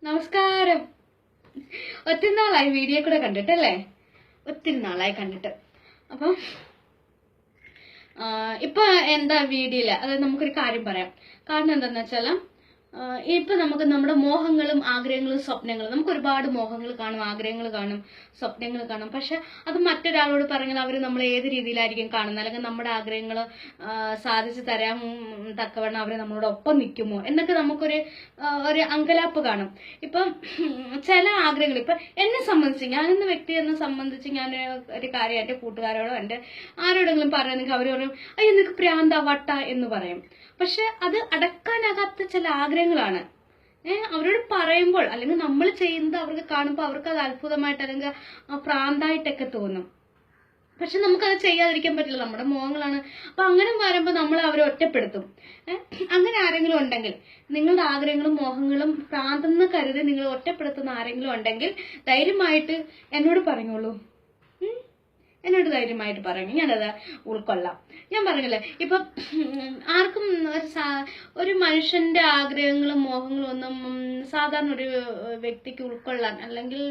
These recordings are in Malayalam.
നമസ്കാരം. ഒത്തിരി നാളായി വീഡിയോ കൂടെ കണ്ടിട്ടല്ലേ? ഒത്തിരി നാളായി കണ്ടിട്ട്. അപ്പം ഇപ്പൊ എന്താ വീഡിയോയില് അതായത് നമുക്കൊരു കാര്യം പറയാം. കാരണം എന്താന്ന് വെച്ചാൽ ഇപ്പൊ നമുക്ക് നമ്മുടെ മോഹങ്ങളും ആഗ്രഹങ്ങളും സ്വപ്നങ്ങളും നമുക്ക് ഒരുപാട് മോഹങ്ങൾ കാണും, ആഗ്രഹങ്ങൾ കാണും, സ്വപ്നങ്ങൾ കാണും. പക്ഷെ അത് മറ്റൊരാളോട് പറഞ്ഞാൽ അവർ നമ്മൾ ഏത് രീതിയിലായിരിക്കും കാണുന്നത്, അല്ലെങ്കിൽ നമ്മുടെ ആഗ്രഹങ്ങൾ സാധിച്ചു തരാൻ തക്കവണ്ണം അവർ നമ്മളോട് ഒപ്പം നിൽക്കുമോ എന്നൊക്കെ നമുക്കൊരു ഒരു അങ്കലാപ്പ് കാണും. ഇപ്പം ചില ആഗ്രഹങ്ങൾ ഇപ്പൊ എന്നെ സംബന്ധിച്ച്, ഞാനെന്ന വ്യക്തി എന്നെ സംബന്ധിച്ച് ഞാൻ ഒരു കാര്യം എൻ്റെ കൂട്ടുകാരോടോ എൻ്റെ ആരോടെങ്കിലും പറയുന്നെങ്കിൽ അവർ പറയും അയ്യോ നിനക്ക് പ്രാന്ത വട്ട എന്ന് പറയും. പക്ഷെ അത് അടക്കാനാകാത്ത ചില ആഗ്രഹങ്ങളാണ്. അവരോട് പറയുമ്പോൾ അല്ലെങ്കിൽ നമ്മൾ ചെയ്യുന്നത് അവർക്ക് കാണുമ്പോൾ അവർക്ക് അത് അത്ഭുതമായിട്ട് അല്ലെങ്കിൽ പ്രാന്തായിട്ടൊക്കെ തോന്നും. പക്ഷെ നമുക്കത് ചെയ്യാതിരിക്കാൻ പറ്റില്ല, നമ്മുടെ മോഹങ്ങളാണ്. അപ്പൊ അങ്ങനെ വരുമ്പോൾ നമ്മൾ അവരെ ഒറ്റപ്പെടുത്തും. അങ്ങനെ ആരെങ്കിലും ഉണ്ടെങ്കിൽ, നിങ്ങളുടെ ആഗ്രഹങ്ങളും മോഹങ്ങളും പ്രാന്തെന്ന് കരുതി നിങ്ങൾ ഒറ്റപ്പെടുത്തുന്ന ആരെങ്കിലും ഉണ്ടെങ്കിൽ ധൈര്യമായിട്ട് എന്നോട് പറഞ്ഞോളൂ. എന്നോട് ധൈര്യമായിട്ട് പറയും, ഞാനത് ഉൾക്കൊള്ളാം. ഞാൻ പറഞ്ഞില്ലേ ഇപ്പം ആർക്കും ഒരു മനുഷ്യന്റെ ആഗ്രഹങ്ങളും മോഹങ്ങളും ഒന്നും സാധാരണ ഒരു വ്യക്തിക്ക് ഉൾക്കൊള്ളാൻ, അല്ലെങ്കിൽ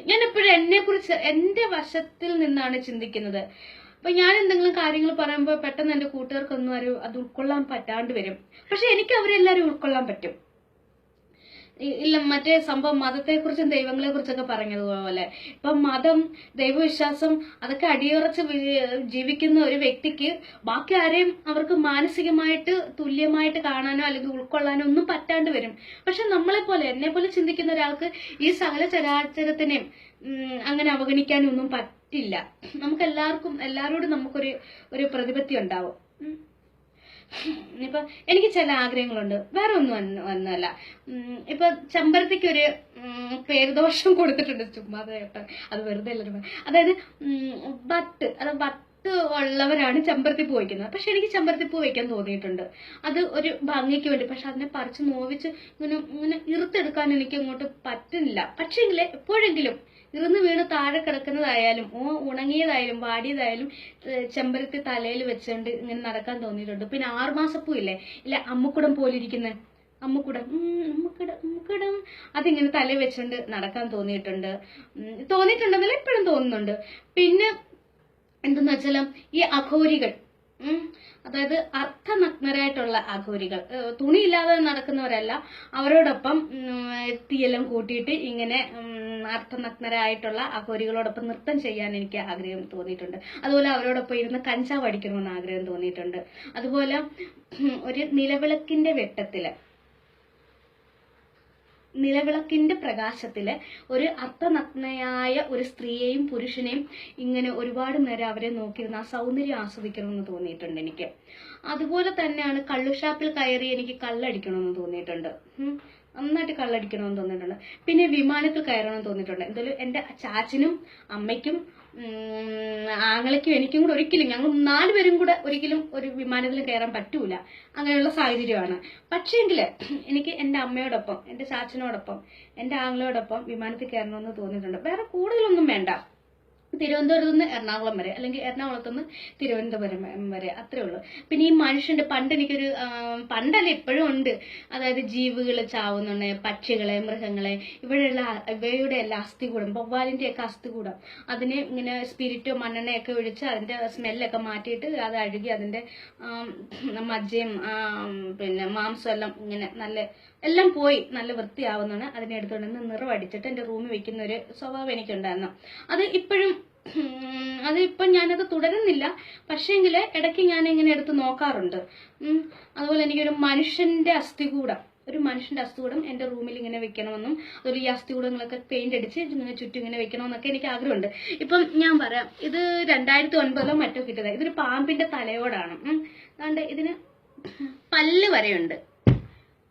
ഞാൻ എപ്പോഴും എന്നെക്കുറിച്ച് എൻ്റെ വശത്തിൽ നിന്നാണ് ചിന്തിക്കുന്നത്. അപ്പൊ ഞാൻ എന്തെങ്കിലും കാര്യങ്ങൾ പറയുമ്പോൾ പെട്ടെന്ന് എൻ്റെ കൂട്ടുകാർക്കൊന്നും അത് ഉൾക്കൊള്ളാൻ പറ്റാണ്ട് വരും. പക്ഷെ എനിക്ക് അവരെല്ലാവരും ഉൾക്കൊള്ളാൻ പറ്റും. ഇല്ല മറ്റേ സംഭവം മതത്തെക്കുറിച്ചും ദൈവങ്ങളെ കുറിച്ചൊക്കെ പറഞ്ഞതുപോലെ ഇപ്പൊ മതം, ദൈവവിശ്വാസം അതൊക്കെ അടിയുറച്ച് ജീവിക്കുന്ന ഒരു വ്യക്തിക്ക് ബാക്കി ആരെയും അവർക്ക് മാനസികമായിട്ട് തുല്യമായിട്ട് കാണാനോ അല്ലെങ്കിൽ ഉൾക്കൊള്ളാനോ ഒന്നും പറ്റാണ്ട് വരും. പക്ഷെ നമ്മളെ പോലെ, എന്നെ പോലെ ചിന്തിക്കുന്ന ഒരാൾക്ക് ഈ സകല ചരാചരത്തിനെയും അങ്ങനെ അവഗണിക്കാനൊന്നും പറ്റില്ല. നമുക്ക് എല്ലാവരോടും നമുക്കൊരു പ്രതിപത്തി ഉണ്ടാവും. ഇപ്പൊ എനിക്ക് ചില ആഗ്രഹങ്ങളുണ്ട്, വേറെ ഒന്നും ഒന്നുമല്ല. ഇപ്പൊ ചെമ്പരത്തിക്ക് ഒരു പേരുദോഷം കൊടുത്തിട്ടുണ്ട്, ചുമ്മാതെ കേട്ടോ, അത് വെറുതെ എല്ലാവരും. അതായത് ബട്ട് ഉള്ളവരാണ് ചെമ്പരത്തി പൂ വയ്ക്കുന്നത്. പക്ഷെ എനിക്ക് ചെമ്പരത്തി പൂ വയ്ക്കാൻ തോന്നിയിട്ടുണ്ട്, അത് ഒരു ഭംഗിക്ക് വേണ്ടി. പക്ഷെ അതിനെ പറിച്ച് നോവിച്ച് ഇങ്ങനെ ഇറുത്തെടുക്കാൻ എനിക്ക് അങ്ങോട്ട് പറ്റുന്നില്ല. പക്ഷെങ്കിൽ എപ്പോഴെങ്കിലും ഇറന്ന് വീണ് താഴെ കിടക്കുന്നതായാലും ഉണങ്ങിയതായാലും വാടിയതായാലും ചെമ്പരത്തി തലയിൽ വെച്ചുകൊണ്ട് ഇങ്ങനെ നടക്കാൻ തോന്നിയിട്ടുണ്ട്. പിന്നെ 6 മാസപ്പൂ ഇല്ല അമ്മുക്കുടം പോലിരിക്കുന്ന അമ്മുക്കുടം അതിങ്ങനെ തല വെച്ചുകൊണ്ട് നടക്കാൻ തോന്നിയിട്ടുണ്ടെന്നല്ല ഇപ്പോഴും തോന്നുന്നുണ്ട്. പിന്നെ എന്തെന്ന് വെച്ചാൽ ഈ അഘോരികൾ, അതായത് അർത്ഥനഗ്നരായിട്ടുള്ള അഘോരികൾ, തുണിയില്ലാതെ നടക്കുന്നവരല്ല, അവരോടൊപ്പം തീയെല്ലാം കൂട്ടിയിട്ട് ഇങ്ങനെ അർത്ഥനഗ്നരായിട്ടുള്ള അഘോരികളോടൊപ്പം നൃത്തം ചെയ്യാൻ എനിക്ക് ആഗ്രഹം തോന്നിയിട്ടുണ്ട്. അതുപോലെ അവരോടൊപ്പം ഇരുന്ന് കഞ്ചാവ് അടിക്കണമെന്ന് ആഗ്രഹം തോന്നിയിട്ടുണ്ട്. അതുപോലെ ഒരു നിലവിളക്കിന്റെ പ്രകാശത്തില് ഒരു അർത്ഥനഗ്നയായ ഒരു സ്ത്രീയെയും പുരുഷനെയും ഇങ്ങനെ ഒരുപാട് നേരം അവരെ നോക്കിയിരുന്ന ആ സൗന്ദര്യം ആസ്വദിക്കണമെന്ന് തോന്നിയിട്ടുണ്ട് എനിക്ക്. അതുപോലെ തന്നെയാണ് കള്ളുഷാപ്പിൽ കയറി എനിക്ക് കള്ളടിക്കണമെന്ന് തോന്നിയിട്ടുണ്ട്, നന്നായിട്ട് കള്ളടിക്കണമെന്ന് തോന്നിയിട്ടുണ്ട്. പിന്നെ വിമാനത്തിൽ കയറണമെന്ന് തോന്നിയിട്ടുണ്ട്. എന്തായാലും എൻ്റെ ചാച്ചനും അമ്മയ്ക്കും ആങ്ങളയ്ക്കും എനിക്കും കൂടെ ഒരിക്കലും, ഞങ്ങൾ 4 പേരും കൂടെ ഒരിക്കലും ഒരു വിമാനത്തിൽ കയറാൻ പറ്റൂല, അങ്ങനെയുള്ള സാഹചര്യമാണ്. പക്ഷേങ്കിൽ എനിക്ക് എൻ്റെ അമ്മയോടൊപ്പം, എൻ്റെ ചാച്ചനോടൊപ്പം, എൻ്റെ ആങ്ങളയോടൊപ്പം വിമാനത്തിൽ കയറണമെന്ന് തോന്നിയിട്ടുണ്ട്. വേറെ കൂടുതലൊന്നും വേണ്ട, തിരുവനന്തപുരത്ത് നിന്ന് എറണാകുളം വരെ അല്ലെങ്കിൽ എറണാകുളത്ത് നിന്ന് തിരുവനന്തപുരം വരെ, അത്രേ ഉള്ളൂ. പിന്നെ ഈ മനുഷ്യന്റെ എനിക്കൊരു പണ്ടല്ല ഇപ്പോഴും ഉണ്ട്, അതായത് ജീവികൾ ചാവുന്നുണ്ട്, പക്ഷികളെ, മൃഗങ്ങളെ, ഇവയുടെ എല്ലാ അസ്ഥികൂടം, വവ്വാലിന്റെ ഒക്കെ അസ്ഥികൂടം, അതിന് ഇങ്ങനെ സ്പിരിറ്റോ മണ്ണെണ്ണയൊക്കെ ഒഴിച്ച് അതിന്റെ സ്മെല്ലൊക്കെ മാറ്റിയിട്ട് അത് അഴുകി അതിന്റെ മജ്ജയും പിന്നെ മാംസം എല്ലാം ഇങ്ങനെ എല്ലാം പോയി നല്ല വൃത്തിയാവുന്നതാണ്. അതിനെ എടുത്തുകൊണ്ട് നിറവടിച്ചിട്ട് എൻ്റെ റൂമിൽ വെക്കുന്ന ഒരു സ്വഭാവം എനിക്കുണ്ടായിരുന്നു. അതിപ്പം ഞാനത് തുടരുന്നില്ല, പക്ഷേങ്കിൽ ഇടയ്ക്ക് ഞാൻ ഇങ്ങനെ എടുത്ത് നോക്കാറുണ്ട്. അതുപോലെ എനിക്കൊരു മനുഷ്യന്റെ അസ്ഥികൂടം എൻ്റെ റൂമിൽ ഇങ്ങനെ വെക്കണമെന്നും, അതുപോലെ ഈ അസ്ഥികൂടങ്ങളൊക്കെ പെയിന്റ് അടിച്ച് ഇങ്ങനെ ചുറ്റും ഇങ്ങനെ വെക്കണമെന്നൊക്കെ എനിക്ക് ആഗ്രഹമുണ്ട്. ഇപ്പം ഞാൻ പറയാം, ഇത് 2009 മറ്റോ കിട്ടിയത്. ഇതൊരു പാമ്പിന്റെ തലയോടാണ്. അതുകൊണ്ട് ഇതിന് പല്ല് വരെയുണ്ട്.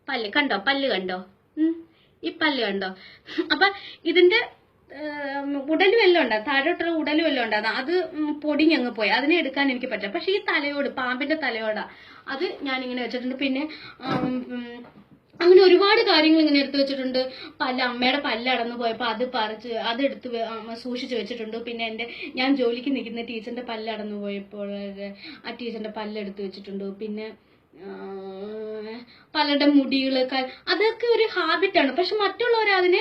പല്ല് കണ്ടോ ഈ പല്ല് കണ്ടോ? അപ്പൊ ഇതിന്റെ ഉടലും എല്ലാം ഉണ്ടാകും, താഴോട്ടുള്ള ഉടലും എല്ലാം ഉണ്ടാകും. അത് പൊടിഞ്ഞങ്ങ് പോയി, അതിനെ എടുക്കാൻ എനിക്ക് പറ്റില്ല. പക്ഷെ ഈ തലയോട്, പാമ്പിന്റെ തലയോടാ, അത് ഞാനിങ്ങനെ വെച്ചിട്ടുണ്ട്. പിന്നെ അങ്ങനെ ഒരുപാട് കാര്യങ്ങൾ ഇങ്ങനെ എടുത്തു വെച്ചിട്ടുണ്ട്. അമ്മയുടെ പല്ല് അടന്നു പോയപ്പോൾ അത് പറിച്ച് അതെടുത്ത് സൂക്ഷിച്ചു വെച്ചിട്ടുണ്ട്. പിന്നെ ഞാൻ ജോലിക്ക് നിൽക്കുന്ന ടീച്ചറിന്റെ പല്ല് അടന്നു പോയപ്പോൾ ആ ടീച്ചറിന്റെ പല്ല് എടുത്തു വെച്ചിട്ടുണ്ട്. പിന്നെ പലരുടെ മുടികൾ, അതൊക്കെ ഒരു ഹാബിറ്റാണ്. പക്ഷെ മറ്റുള്ളവർ അതിനെ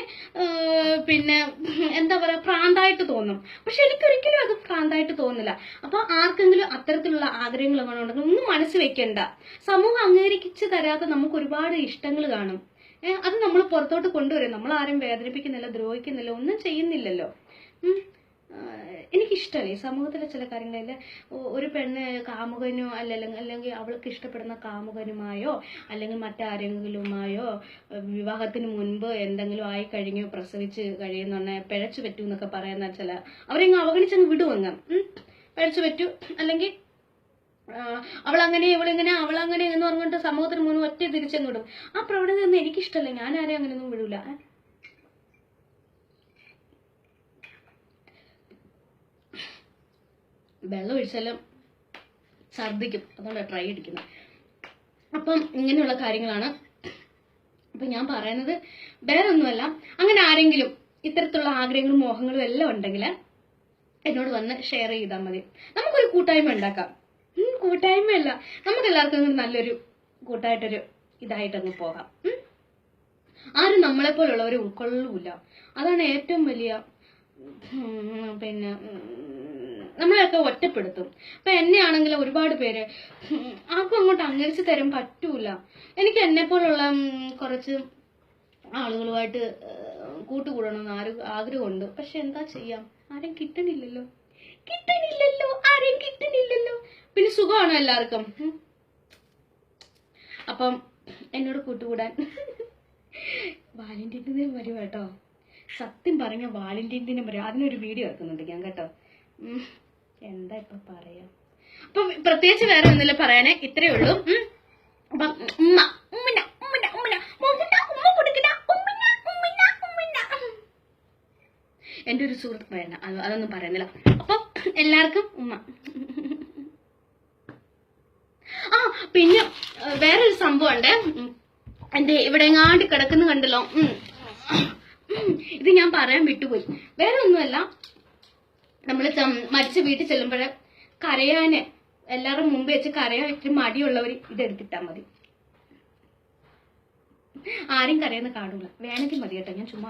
പിന്നെ എന്താ പറയുക, പ്രാന്തായിട്ട് തോന്നും. പക്ഷെ എനിക്കൊരിക്കലും അത് പ്രാന്തായിട്ട് തോന്നില്ല. അപ്പൊ ആർക്കെങ്കിലും അത്തരത്തിലുള്ള ആഗ്രഹങ്ങൾ ഉണ്ടെങ്കിൽ ഒന്നും മനസ്സ് വെക്കണ്ട. സമൂഹം അംഗീകരിച്ച് തരാത്ത നമുക്ക് ഒരുപാട് ഇഷ്ടങ്ങൾ കാണും. അത് നമ്മൾ പുറത്തോട്ട് കൊണ്ടുവരും. നമ്മൾ ആരും വേദനിപ്പിക്കുന്നില്ല, ദ്രോഹിക്കുന്നില്ല, ഒന്നും ചെയ്യുന്നില്ലല്ലോ. എനിക്കിഷ്ടമല്ല ഈ സമൂഹത്തിലെ ചില കാര്യങ്ങളിൽ. ഒരു പെണ്ണ് കാമുകനോ അല്ലെങ്കിൽ അവൾക്ക് ഇഷ്ടപ്പെടുന്ന കാമുകനുമായോ അല്ലെങ്കിൽ മറ്റാരെങ്കിലുമായോ വിവാഹത്തിന് മുൻപ് എന്തെങ്കിലും ആയി കഴിഞ്ഞു, പ്രസവിച്ച് കഴിയുന്ന പിഴച്ചു പറ്റൂ എന്നൊക്കെ പറയുന്ന ചില അവരെങ്ങ് അവഗണിച്ചങ്ങ് വിടുവങ്ങ്. പിഴച്ചു പറ്റൂ, അല്ലെങ്കിൽ അവളങ്ങനെ ഇവളിങ്ങനെ അവളങ്ങനെ എന്ന് പറഞ്ഞിട്ട് സമൂഹത്തിന് മുന്നിൽ ഒറ്റ തിരിച്ചങ്ങ് വിടും. ആ പ്രവണത ഒന്നും എനിക്കിഷ്ടമല്ല. ഞാൻ ആരെയും അങ്ങനെയൊന്നും വിടൂല. വെള്ളം ഒഴിച്ചാലും ഛർദ്ദിക്കും, അതുകൊണ്ടാണ് ട്രൈ അടിക്കുന്നത്. അപ്പം ഇങ്ങനെയുള്ള കാര്യങ്ങളാണ്. അപ്പം ഞാൻ പറയുന്നത് വേറെ ഒന്നുമല്ല, അങ്ങനെ ആരെങ്കിലും ഇത്തരത്തിലുള്ള ആഗ്രഹങ്ങളും മോഹങ്ങളും എല്ലാം ഉണ്ടെങ്കിൽ എന്നോട് വന്ന് ഷെയർ ചെയ്താൽ മതി. നമുക്കൊരു കൂട്ടായ്മ ഉണ്ടാക്കാം. കൂട്ടായ്മയല്ല, നമുക്ക് എല്ലാവർക്കും കൂടി നല്ലൊരു കൂട്ടായിട്ടൊരു ഇതായിട്ടങ്ങ് പോകാം. ആരും നമ്മളെപ്പോലുള്ളവരെ ഉൾക്കൊള്ളൂല. അതാണ് ഏറ്റവും വലിയ പിന്നെ നമ്മളെയൊക്കെ ഒറ്റപ്പെടുത്തും. അപ്പൊ എന്നെയാണെങ്കിലും ഒരുപാട് പേര് ആർക്കും അങ്ങോട്ട് അംഗീകരിച്ച് തരാൻ പറ്റൂല. എനിക്ക് എന്നെപ്പോലുള്ള കുറച്ച് ആളുകളുമായിട്ട് കൂട്ടുകൂടണമെന്ന് ആഗ്രഹമുണ്ട്. പക്ഷെ എന്താ ചെയ്യാം, ആരും കിട്ടണില്ലല്ലോ. ആരും കിട്ടണില്ലല്ലോ. പിന്നെ സുഖമാണോ എല്ലാവർക്കും? അപ്പം എന്നോട് കൂട്ടുകൂടാൻ വാലന്റൈൻ ദിനം വരും കേട്ടോ. സത്യം പറഞ്ഞ വാലന്റൈൻ ദിനം വരും. അതിനൊരു വീഡിയോ എടുക്കുന്നുണ്ട് ഞാൻ കേട്ടോ. എന്താ ഇപ്പൊ പറയാ. അപ്പൊ പ്രത്യേകിച്ച് വേറെ ഒന്നുമില്ല പറയാനേ, ഇത്രയേ ഉള്ളൂ. അപ്പം എന്റെ ഒരു സുഹൃത്ത് പറയണ്ട, അതൊന്നും പറയുന്നില്ല. അപ്പൊ എല്ലാവർക്കും ഉമ്മ. പിന്നെ വേറൊരു സംഭവം ഉണ്ട്. എന്റെ ഇവിടെ എങ്ങാണ്ട് കിടക്കുന്ന കണ്ടല്ലോ, ഇത് ഞാൻ പറയാൻ വിട്ടുപോയി. വേറെ ഒന്നുമല്ല, നമ്മള് മരിച്ച വീട്ടിൽ ചെല്ലുമ്പോഴേ കരയാന് എല്ലാവരും മുമ്പ് വെച്ച് കരയാൻ ഇത്തിരി മടിയുള്ളവർ ഇതെടുത്തിട്ടാ മതി. ആരും കരയുന്ന കാണൂല. വേണമെങ്കിൽ മതി കേട്ടോ, ഞാൻ ചുമ്മാ